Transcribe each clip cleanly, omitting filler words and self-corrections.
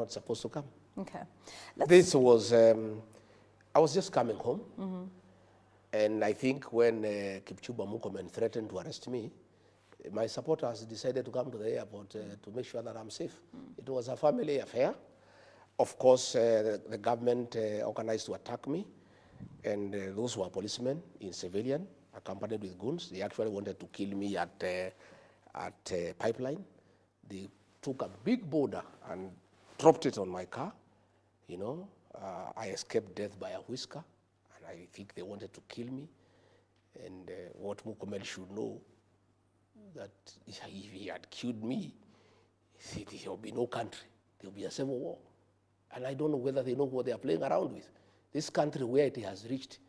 not supposed to come. Okay. This was, I was just coming home, and I think when Kipchumba Murkomen threatened to arrest me, my supporters decided to come to the airport to make sure that I'm safe. It was a family affair. Of course, the government organized to attack me, and those were policemen in civilian, accompanied with goons. They actually wanted to kill me at Pipeline. They took a big boulder and dropped it on my car. You know, I escaped death by a whisker, and I think they wanted to kill me. And what Murkomen should know, that if he had killed me, there will be no country. There will be a civil war. And I don't know whether they know what they are playing around with. This country, where it has reached,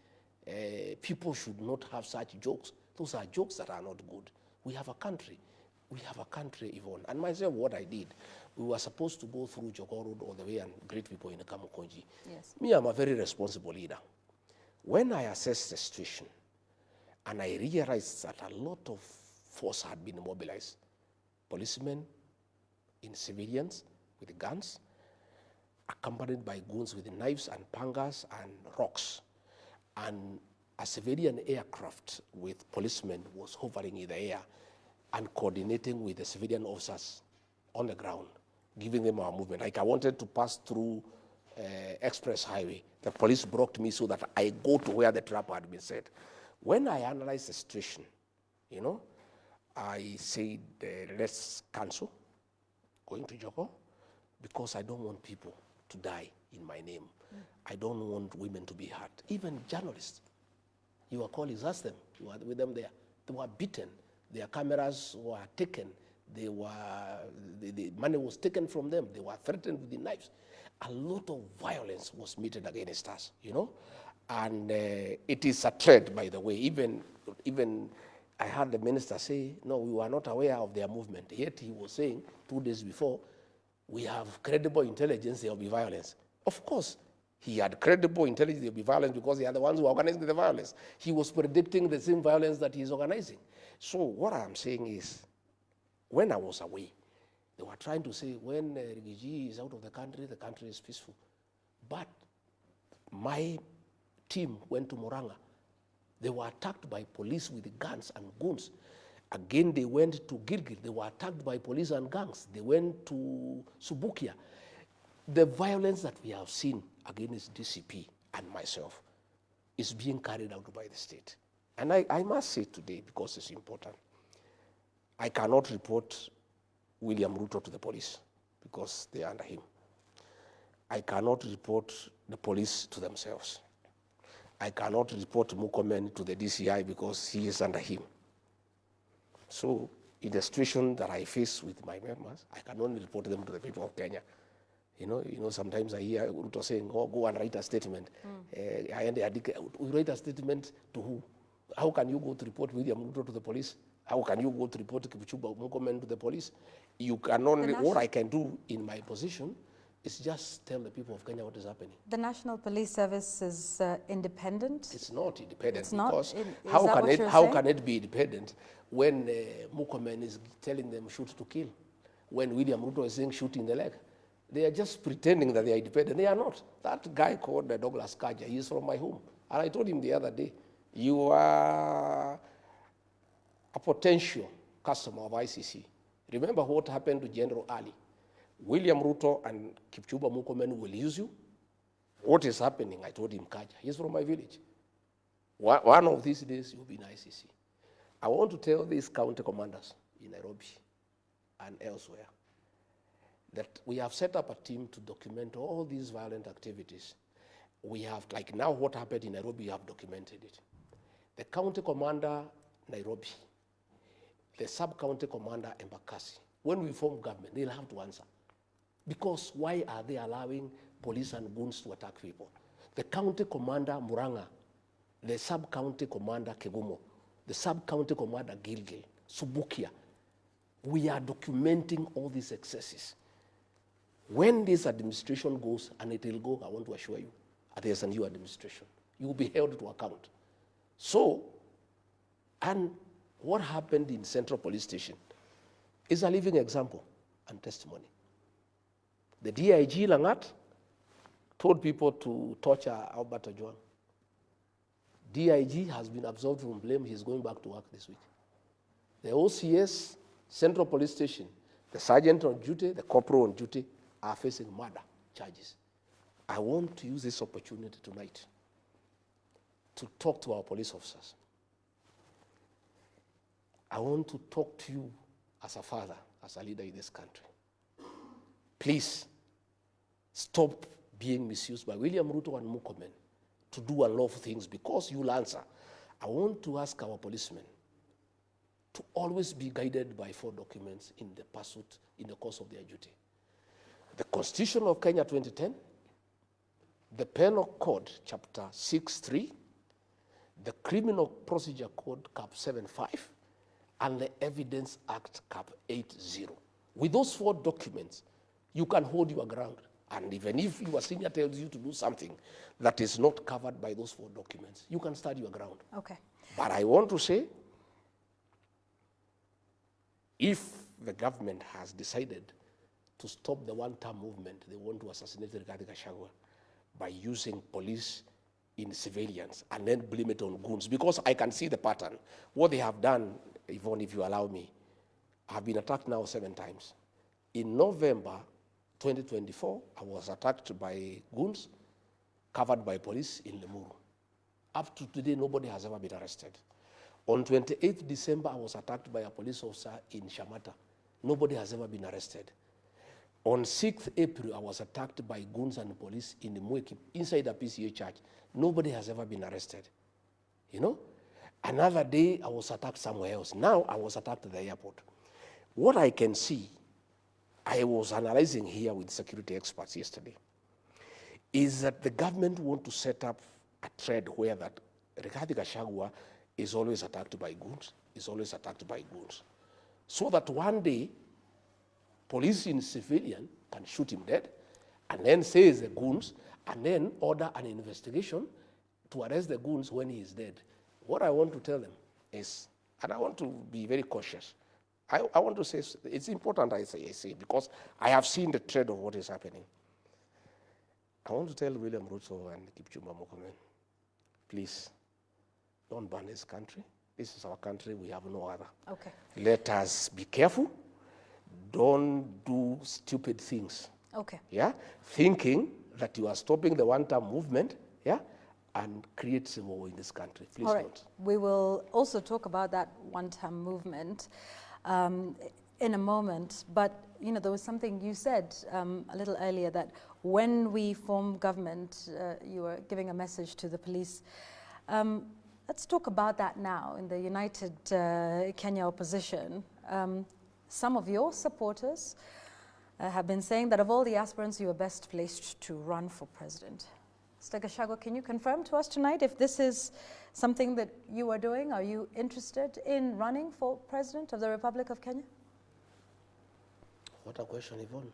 people should not have such jokes. Those are jokes that are not good. We have a country. We have a country, Yvonne. And myself, what I did, we were supposed to go through Jogoo Road all the way and greet people in the Kamukonji. Yes. Me, I'm a very responsible leader. When I assessed the situation, and I realized that a lot of force had been mobilized, policemen in civilians with guns, accompanied by goons with knives and pangas and rocks, and a civilian aircraft with policemen was hovering in the air and coordinating with the civilian officers on the ground, giving them our movement. Like I wanted to pass through express highway. The police blocked me so that I go to where the trap had been set. When I analyzed the situation, you know, I said, let's cancel going to Jogoo, because I don't want people to die in my name. I don't want women to be hurt. Even journalists, your colleagues, ask them, you were with them there, they were beaten, their cameras were taken, the money was taken from them, they were threatened with the knives. A lot of violence was meted against us, you know? And it is a threat, by the way. Even I heard the minister say, no, we were not aware of their movement. Yet he was saying 2 days before, we have credible intelligence, there will be violence. Of course, he had credible intelligence, there will be violence, because they are the ones who are organizing the violence. He was predicting the same violence that he is organizing. So what I'm saying is, when I was away, they were trying to say, when Rigiji is out of the country is peaceful. But my team went to Murang'a. They were attacked by police with guns and goons. Again, they went to Gilgil. They were attacked by police and gangs. They went to Subukia. The violence that we have seen against DCP and myself is being carried out by the state. And I must say today, because it's important, I cannot report William Ruto to the police because they are under him. I cannot report the police to themselves. I cannot report Murkomen to the DCI because he is under him. So in the situation that I face with my members, I can only report them to the people of Kenya. You know, sometimes I hear Ruto saying, oh, go and write a statement. We write a statement to who? How can you go to report William Ruto to the police? How can you go to report Kipchumba Murkomen to the police? You can only, what I can do in my position is just tell the people of Kenya what is happening. The National Police Service is independent? It's not independent, it's because not how can it be independent when Murkomen is telling them shoot to kill, when William Ruto is saying shoot in the leg? They are just pretending that they are independent. They are not. That guy called Douglas Kaja, he is from my home. And I told him the other day, you are a potential customer of ICC. Remember what happened to General Ali? William Ruto and Kipchumba Murkomen will use you. What is happening? I told him, Kaja, he's from my village. One of these days, you'll be in ICC. I want to tell these county commanders in Nairobi and elsewhere that we have set up a team to document all these violent activities. We have, like now what happened in Nairobi, we have documented it. The county commander, Nairobi, the sub-county commander, Embakasi, when we form government, they'll have to answer. Because why are they allowing police and goons to attack people? The county commander, Murang'a, the sub-county commander, Kegumo, the sub-county commander, Gilgil, Subukia, we are documenting all these excesses. When this administration goes, and it will go, I want to assure you, there's a new administration. You will be held to account. So, and what happened in Central Police Station is a living example and testimony. The DIG Langat told people to torture Albert Ojwang. DIG has been absolved from blame. He's going back to work this week. The OCS, Central Police Station, the sergeant on duty, the corporal on duty are facing murder charges. I want to use this opportunity tonight to talk to our police officers. I want to talk to you as a father, as a leader in this country. Please stop being misused by William Ruto and Murkomen to do unlawful things because you'll answer. I want to ask our policemen to always be guided by 4 documents in the pursuit, in the course of their duty. The Constitution of Kenya 2010, the Penal Code, Chapter 6.3, the Criminal Procedure Code, Cap 7.5, and the Evidence Act, Cap 8.0. With those 4 documents, you can hold your ground. And even if your senior tells you to do something that is not covered by those 4 documents, you can stand your ground. Okay. But I want to say, if the government has decided to stop the one-term movement, they want to assassinate Rigathi Gachagua by using police in civilians and then blame it on goons, because I can see the pattern. What they have done, Yvonne, if you allow me, I've been attacked now 7 times. In November 2024, I was attacked by goons covered by police in Limuru. Up to today, nobody has ever been arrested. On 28th December, I was attacked by a police officer in Shamata. Nobody has ever been arrested. On 6th April, I was attacked by goons and police in the Mweki, inside a PCA church. Nobody has ever been arrested. You know? Another day, I was attacked somewhere else. Now, I was attacked at the airport. What I can see, I was analyzing here with security experts yesterday, is that the government want to set up a trend where that Rigathi Gachagua is always attacked by goons, is always attacked by goons. So that one day, police in civilian can shoot him dead, and then say it's the goons, and then order an investigation to arrest the goons when he is dead. What I want to tell them is, and I want to be very cautious, I want to say, it's important I say, because I have seen the trend of what is happening. I want to tell William Ruto and Kipchumba Murkomen, please, don't ban this country. This is our country, we have no other. Okay. Let us be careful. Don't do stupid things. Okay. Yeah? Thinking that you are stopping the one-term movement, yeah? And create civil war in this country. Please All right. don't. We will also talk about that one-term movement in a moment. But, you know, there was something you said a little earlier, that when we form government, you were giving a message to the police. Let's talk about that now. In the United Kenya opposition, some of your supporters have been saying that of all the aspirants, you are best placed to run for president. Mr. Gachagua, can you confirm to us tonight if this is something that you are doing? Are you interested in running for president of the Republic of Kenya? What a question, Yvonne.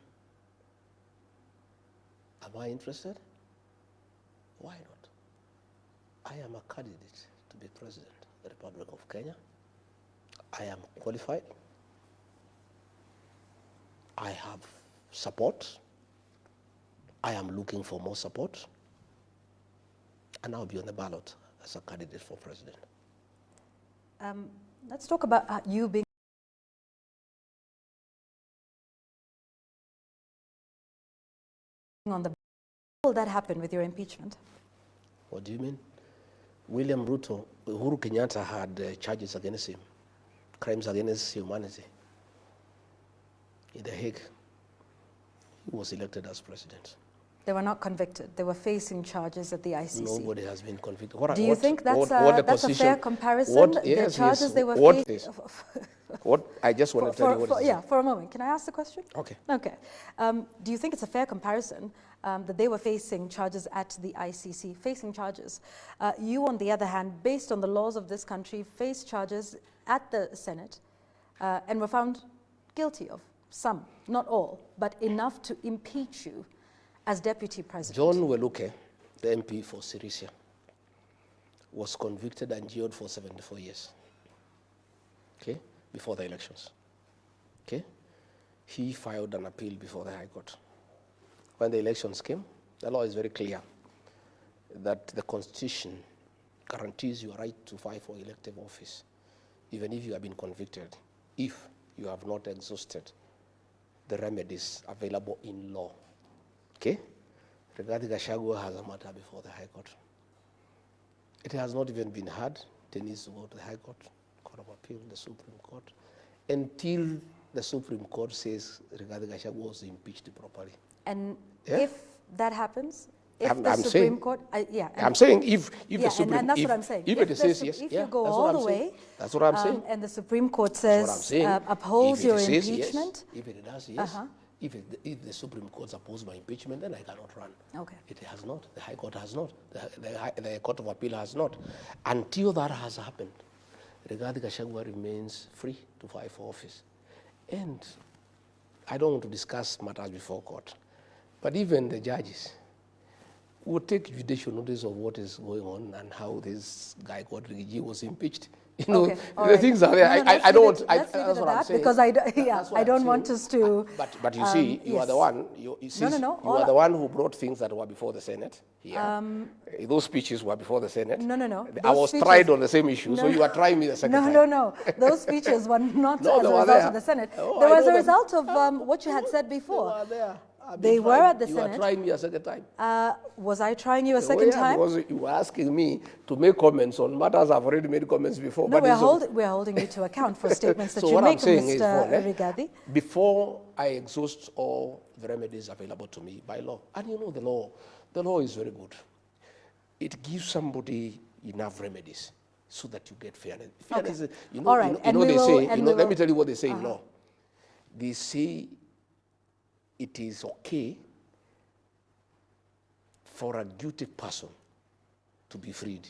Am I interested? Why not? I am a candidate to be president of the Republic of Kenya. I am qualified. I have support. I am looking for more support. And I'll be on the ballot as a candidate for president. Let's talk about you being on the ballot. Will that happen with your impeachment? What do you mean? William Ruto, Uhuru Kenyatta had charges against him, crimes against humanity. In The Hague, he was elected as president. They were not convicted. They were facing charges at the ICC. Nobody has been convicted. Do you think that's a fair comparison? Yes, the charges yes, they were facing. What I just want to tell you what is. Yeah, for a moment. Can I ask the question? Okay. Okay. Do you think it's a fair comparison that they were facing charges at the ICC, facing charges? You, on the other hand, based on the laws of this country, faced charges at the Senate and were found guilty of some, not all, but enough to impeach you as deputy president. John Weluke, the MP for Sirisia, was convicted and jailed for 74 years, okay, before the elections, okay? He filed an appeal before the High Court. when the elections came, the law is very clear that the Constitution guarantees your right to vie for elective office, even if you have been convicted, if you have not exhausted the remedies available in law. Okay? Rigathi Gachagua has a matter before the High Court. It has not even been heard. It needs to go to the High Court, Court of Appeal, the Supreme Court, until the Supreme Court says Rigathi Gachagua was impeached properly. And Yeah? if that happens, if I'm the Supreme saying, Court, I'm saying if the Supreme, and that's what I'm saying. If it says yes, if yeah, you go that's all what I'm the saying. way, That's what I'm saying. and the Supreme Court That's what I'm says saying. upholds If it your says impeachment, yes, if it does yes, if the Supreme Court opposes my impeachment, then I cannot run. Okay. It has not. The High Court has not. The Court of Appeal has not. Until that has happened, Rigathi Gachagua remains free to vie for office. And I don't want to discuss matters before court, but even the judges will take judicial notice of what is going on and how this guy called Rigiji was impeached. You know, okay, the things are there. I don't want. Let's leave it at that because I don't want us to. But you see, you are the one. You see, No. You are the one who brought things that were before the Senate. Yeah. Those speeches were before the Senate. No. I was tried on the same issue, so you are trying me the second time. No. Those speeches were not as a result of the Senate. Oh, they were as a result of what you had said before. They were there. They were at the Senate. You are trying me a second time. Was I trying you a second time? Because you were asking me to make comments on matters I've already made comments before. No, we're holding you to account for statements that so you what make, I'm saying Mr. is, Rigathi. Before I exhaust all the remedies available to me by law, and you know the law is very good. It gives somebody enough remedies so that you get fairness. Fairness, Okay. you know, All right. let me tell you what they say in law. They say it is okay for a guilty person to be freed,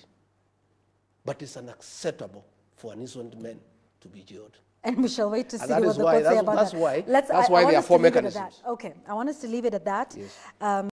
but it's unacceptable for an innocent man to be jailed. And we shall wait to see that what is the why- court say that's- about that's that. why- Let's, that's I why want there are us to four leave it at mechanisms. that. Okay, I want us to leave it at that. Yes.